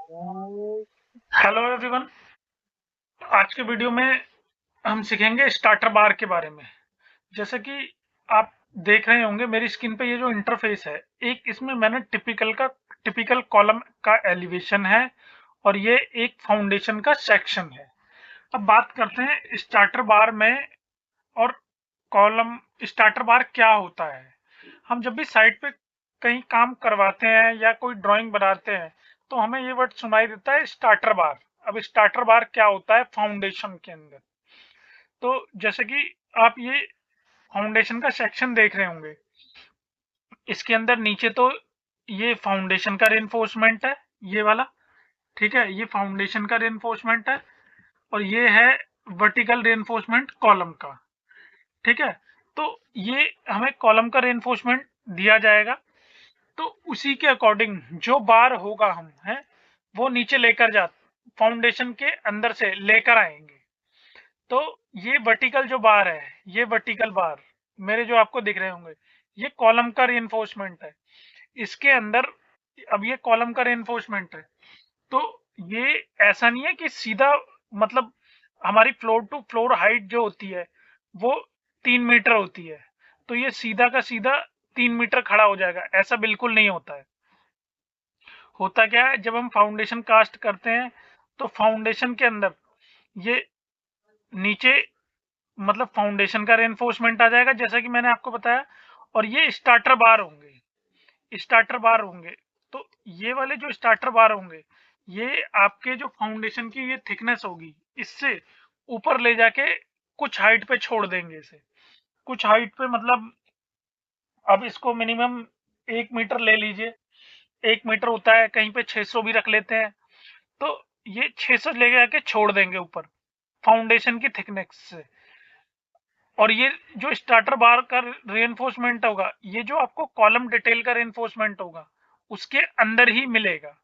Hello everyone. आज के video में हम सीखेंगे स्टार्टर बार के बारे में। जैसे कि आप देख रहे होंगे मेरी स्क्रीन पे ये जो इंटरफेस है, एक इसमें मैंने टिपिकल कॉलम का एलिवेशन है और ये एक फाउंडेशन का सेक्शन है। अब बात करते हैं स्टार्टर बार में और कॉलम। स्टार्टर बार क्या होता है? हम जब भी साइट पे कहीं काम करवाते हैं या कोई ड्राइंग बनाते हैं तो हमें ये वर्ड सुनाई देता है स्टार्टर बार। अब स्टार्टर बार क्या होता है फाउंडेशन के अंदर? तो जैसे कि आप ये फाउंडेशन का सेक्शन देख रहे होंगे, इसके अंदर नीचे तो ये फाउंडेशन का रेनफोर्समेंट है, ये वाला। ठीक है, ये फाउंडेशन का रेनफोर्समेंट है और ये है वर्टिकल रेनफोर्समेंट कॉलम का। ठीक है, तो ये हमें कॉलम का रेनफोर्समेंट दिया जाएगा, तो उसी के अकॉर्डिंग जो बार होगा हम है वो नीचे लेकर जा फाउंडेशन के अंदर से लेकर आएंगे। तो ये वर्टिकल जो बार है, ये वर्टिकल बार मेरे जो आपको दिख रहे होंगे, ये कॉलम का रीइंफोर्समेंट है इसके अंदर। अब ये कॉलम का रीइंफोर्समेंट है, तो ये ऐसा नहीं है कि सीधा, मतलब हमारी फ्लोर टू फ्लोर हाइट जो होती है वो 3 मीटर होती है, तो ये सीधा का सीधा 3 मीटर खड़ा हो जाएगा, ऐसा बिल्कुल नहीं होता है। होता क्या है, जब हम फाउंडेशन कास्ट करते हैं तो फाउंडेशन के अंदर ये नीचे, मतलब फाउंडेशन का रेनफोर्समेंट आ जाएगा जैसा कि मैंने आपको बताया, और ये स्टार्टर बार होंगे। तो ये वाले जो स्टार्टर बार होंगे, ये आपके जो फाउंडेशन की ये थिकनेस होगी, इससे ऊपर ले जाके कुछ हाइट पे छोड़ देंगे इसे। कुछ हाइट पे मतलब, अब इसको मिनिमम 1 मीटर ले लीजिए। 1 मीटर होता है, कहीं पे 600 भी रख लेते हैं। तो ये 600 ले जाके छोड़ देंगे ऊपर फाउंडेशन की थिकनेस से। और ये जो स्टार्टर बार का रेनफोर्समेंट होगा, ये जो आपको कॉलम डिटेल का रेनफोर्समेंट होगा उसके अंदर ही मिलेगा।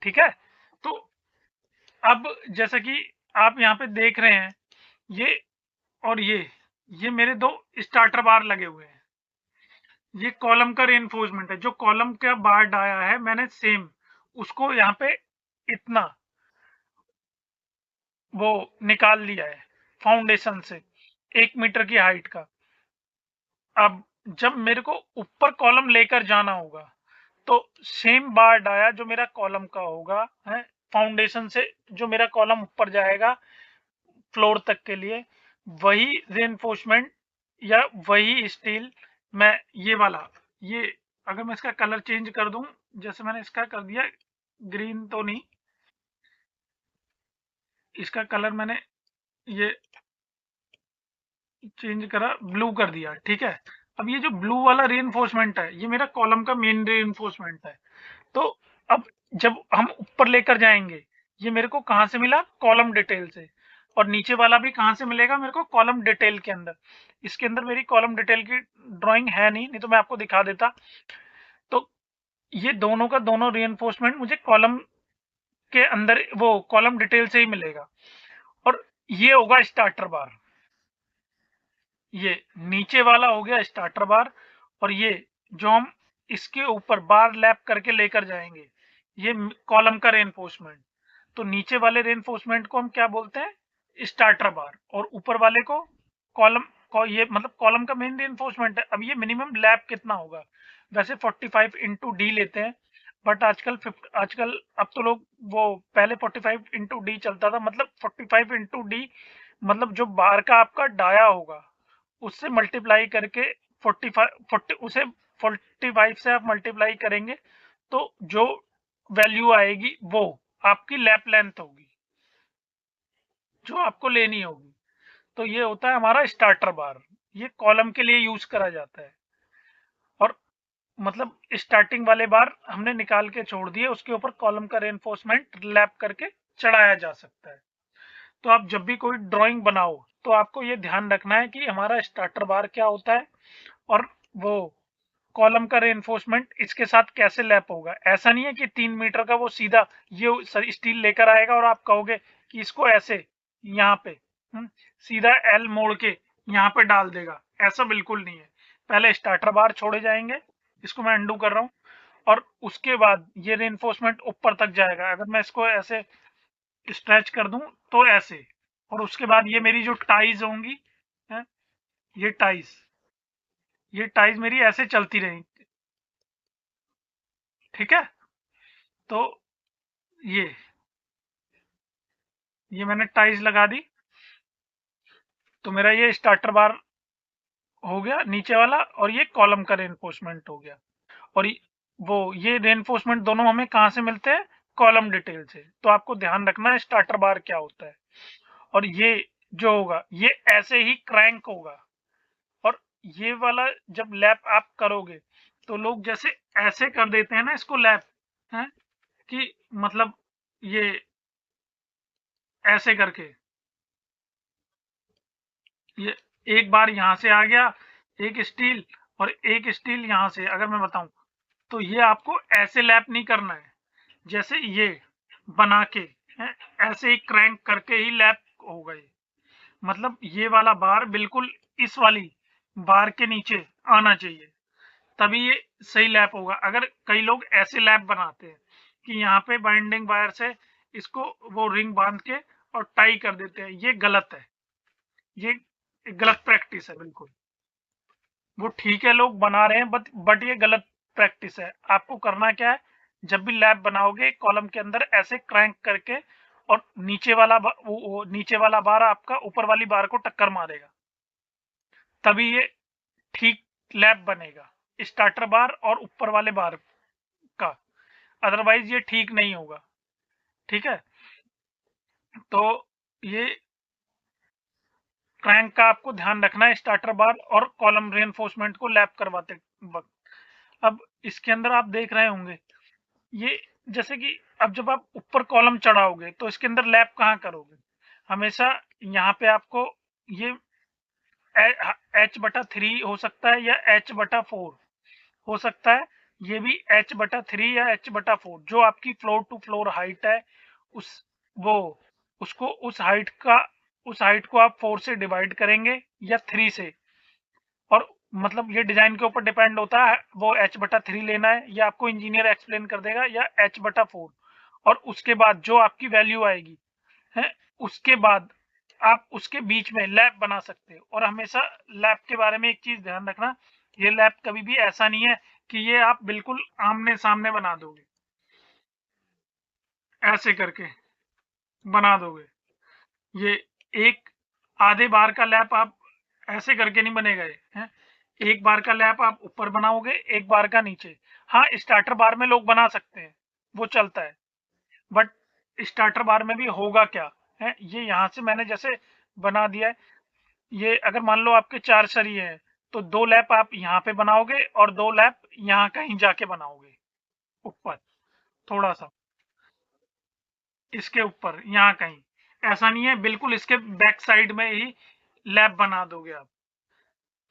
ठीक है, तो अब जैसा कि आप यहाँ पे देख रहे हैं, ये और ये मेरे दो स्टार्टर बार लगे हुए हैं। ये कॉलम का रेनफोर्समेंट है, जो कॉलम का बार डाया है मैंने सेम उसको यहाँ पे इतना वो निकाल लिया है फाउंडेशन से, 1 मीटर की हाइट का। अब जब मेरे को ऊपर कॉलम लेकर जाना होगा तो सेम बार डाया जो मेरा कॉलम का होगा है, फाउंडेशन से जो मेरा कॉलम ऊपर जाएगा फ्लोर तक के लिए, वही रेनफोर्समेंट या वही स्टील मैं ये वाला, ये अगर मैं इसका कलर चेंज कर दूं, जैसे मैंने इसका कर दिया ग्रीन तो नहीं, इसका कलर मैंने ये चेंज करा, ब्लू कर दिया। ठीक है, अब ये जो ब्लू वाला रीइंफोर्समेंट है ये मेरा कॉलम का मेन रीइंफोर्समेंट है। तो अब जब हम ऊपर लेकर जाएंगे, ये मेरे को कहाँ से मिला, कॉलम डिटेल से। और नीचे वाला भी कहाँ से मिलेगा मेरे को, कॉलम डिटेल के अंदर। इसके अंदर मेरी कॉलम डिटेल की ड्राइंग है नहीं तो मैं आपको दिखा देता। तो ये दोनों का दोनों रीइंफोर्समेंट मुझे कॉलम के अंदर वो कॉलम डिटेल से ही मिलेगा। और ये होगा स्टार्टर बार। ये नीचे वाला हो गया स्टार्टर बार, और ये जो हम इसके ऊपर बार लैप करके लेकर जाएंगे, ये कॉलम का रेनफोर्समेंट। तो नीचे वाले रेनफोर्समेंट को हम क्या बोलते हैं, स्टार्टर बार, और ऊपर वाले को कॉलम ये मतलब कॉलम का मेन रेनफोर्समेंट है। अब ये मिनिमम लैप कितना होगा, वैसे 45 × D लेते हैं, बट आजकल अब तो लोग वो, पहले 45 × D चलता था, मतलब 45 × D, मतलब जो बार का आपका डाया होगा उससे मल्टीप्लाई करके 45 उसे 45 से आप मल्टीप्लाई करेंगे तो जो वैल्यू आएगी वो आपकी लैप लेंथ होगी जो आपको लेनी होगी। तो ये होता है हमारा स्टार्टर बार। ये कॉलम के लिए यूज करा जाता है। और मतलब स्टार्टिंग वाले बार हमने निकाल के छोड़ दिए, उसके ऊपर कॉलम का रेनफोर्समेंट लैप करके चढ़ाया जा सकता है। तो आप जब भी कोई ड्राइंग बनाओ तो आपको ये ध्यान रखना है कि हमारा स्टार्टर बार क्या होता है और वो कॉलम का रेनफोर्समेंट इसके साथ कैसे लैप होगा। ऐसा नहीं है कि 3 मीटर का वो सीधा ये स्टील लेकर आएगा और आप कहोगे कि इसको ऐसे यहाँ पे सीधा एल मोड़ के यहाँ पे डाल देगा, ऐसा बिल्कुल नहीं है। पहले स्टार्टर बार छोड़े जाएंगे, इसको मैं अंडू कर रहा हूँ। और उसके बाद ये रेनफोर्समेंट ऊपर तक जाएगा। अगर मैं इसको ऐसे स्ट्रेच कर दूं तो ऐसे, और उसके बाद ये मेरी जो टाइज होंगी, हैं, ये टाइज मेरी ऐसे चलती रहेंगी। ठीक है, तो ये ये मैंने टाइज लगा दी, तो मेरा ये स्टार्टर बार हो गया नीचे वाला, और ये कॉलम का रेनफोर्समेंट हो गया। और ये रेनफोर्समेंट दोनों हमें कहाँ से मिलते हैं? कॉलम डिटेल से। तो आपको ध्यान रखना है स्टार्टर बार क्या होता है। और ये जो होगा ये ऐसे ही क्रैंक होगा। और ये वाला जब लैप आप करोगे तो लोग जैसे ऐसे कर देते हैं ना इसको लैप, है कि मतलब ये ऐसे करके, ये एक बार यहाँ से आ गया एक स्टील, और एक स्टील यहाँ से, अगर मैं बताऊं तो ये आपको ऐसे लैप नहीं करना है जैसे ये बना के, है, ऐसे ही क्रैंक करके ही लैप होगा ये। मतलब ये वाला बार बिल्कुल इस वाली बार के नीचे आना चाहिए, तभी ये सही लैप होगा। अगर कई लोग ऐसे लैप बनाते हैं कि यहाँ पे बाइंडिंग वायर से इसको वो रिंग बांध के और टाई कर देते हैं, ये गलत है। ये गलत प्रैक्टिस है बिल्कुल। वो ठीक है लोग बना रहे हैं, बट ये गलत प्रैक्टिस है। आपको करना क्या है, जब भी लैप बनाओगे कॉलम के अंदर ऐसे क्रैंक करके, और नीचे वाला वो नीचे वाला बार आपका ऊपर वाली बार को टक्कर मारेगा, तभी ये ठीक लैप बनेगा, स्टार्टर बार और ऊपर वाले बार का। अदरवाइज ये ठीक नहीं होगा। ठीक है, तो ये क्रैंक का आपको ध्यान रखना है स्टार्टर बार और कॉलम रेनफोर्समेंट को लैप करवाते वक्त। अब इसके अंदर आप देख रहे होंगे, ये जैसे कि अब जब आप ऊपर कॉलम चढ़ाओगे तो इसके अंदर लैप कहाँ करोगे? हमेशा यहाँ पे आपको ये H/3 हो सकता है या H/4 हो सकता है। ये भी H/3 या H/4, जो आपकी फ्लोर टू फ्लोर हाइट है, उस वो उसको उस हाइट को आप 4 से डिवाइड करेंगे या 3 से। और मतलब ये डिजाइन के ऊपर डिपेंड होता है, वो H/3 लेना है या आपको इंजीनियर एक्सप्लेन कर देगा, या H/4। और उसके बाद जो आपकी वैल्यू आएगी है, उसके बाद आप उसके बीच में लैप बना सकते हो। और हमेशा लैप के बारे में एक चीज ध्यान रखना, ये लैप कभी भी ऐसा नहीं है कि ये आप बिल्कुल आमने सामने बना दोगे, ऐसे करके बना दोगे। ये एक आधे बार का लैप आप ऐसे करके नहीं बनेगा ये, हैं? एक बार का लैप आप ऊपर बनाओगे, एक बार का नीचे। हाँ, स्टार्टर बार में लोग बना सकते हैं, वो चलता है। बट स्टार्टर बार में भी होगा क्या है, ये यहाँ से मैंने जैसे बना दिया है। ये अगर मान लो आपके 4 सरिये हैं, तो 2 लैप आप यहाँ पे बनाओगे और 2 लैप यहाँ कहीं जाके बनाओगे ऊपर, थोड़ा सा इसके ऊपर यहाँ कहीं। ऐसा नहीं है बिल्कुल इसके बैक साइड में ही लैप बना दोगे आप।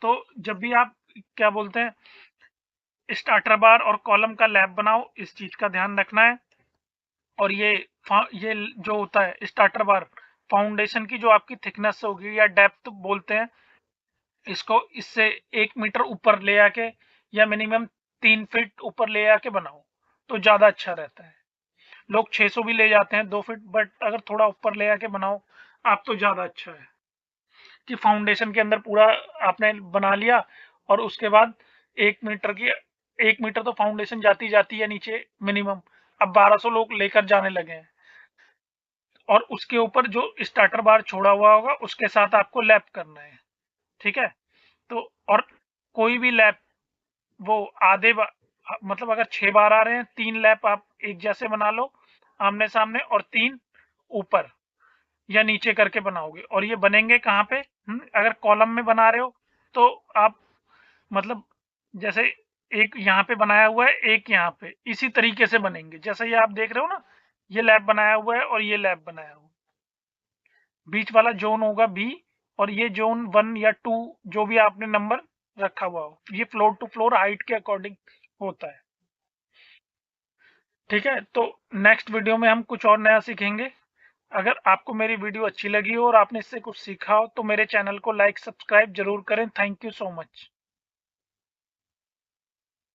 तो जब भी आप क्या बोलते हैं स्टार्टर बार और कॉलम का लैप बनाओ, इस चीज का ध्यान रखना है। और ये जो होता है स्टार्टर बार, फाउंडेशन की जो आपकी थिकनेस होगी या डेप्थ बोलते हैं इसको, इससे 1 मीटर ऊपर ले आके या मिनिमम 3 फीट ऊपर ले आके बनाओ तो ज्यादा अच्छा रहता है। लोग 600 भी ले जाते हैं 2 फीट, बट अगर थोड़ा ऊपर ले आके बनाओ आप तो ज्यादा अच्छा है कि फाउंडेशन के अंदर पूरा आपने बना लिया। और उसके बाद 1 मीटर की 1 मीटर तो फाउंडेशन जाती है नीचे मिनिमम। अब 1200 लोग लेकर जाने लगे हैं, और उसके ऊपर जो स्टार्टर बार छोड़ा हुआ होगा उसके साथ आपको लैप करना है। ठीक है, तो और कोई भी लैप वो मतलब अगर 6 बार आ रहे हैं, 3 लैप आप एक जैसे बना लो आमने सामने, और 3 ऊपर या नीचे करके बनाओगे। और ये बनेंगे कहाँ पे? अगर कॉलम में बना रहे हो तो आप मतलब जैसे एक यहाँ पे बनाया हुआ है, एक यहाँ पे, इसी तरीके से बनेंगे जैसे ये आप देख रहे हो ना। ये लैब बनाया हुआ है और ये लैब बनाया हुआ, बीच वाला जोन होगा बी, और ये जोन 1 या 2 जो भी आपने नंबर रखा हुआ हो, ये फ्लोर टू फ्लोर हाइट के अकॉर्डिंग होता है। ठीक है, तो नेक्स्ट वीडियो में हम कुछ और नया सीखेंगे। अगर आपको मेरी वीडियो अच्छी लगी हो और आपने इससे कुछ सीखा हो तो मेरे चैनल को लाइक सब्सक्राइब जरूर करें। Thank you so much.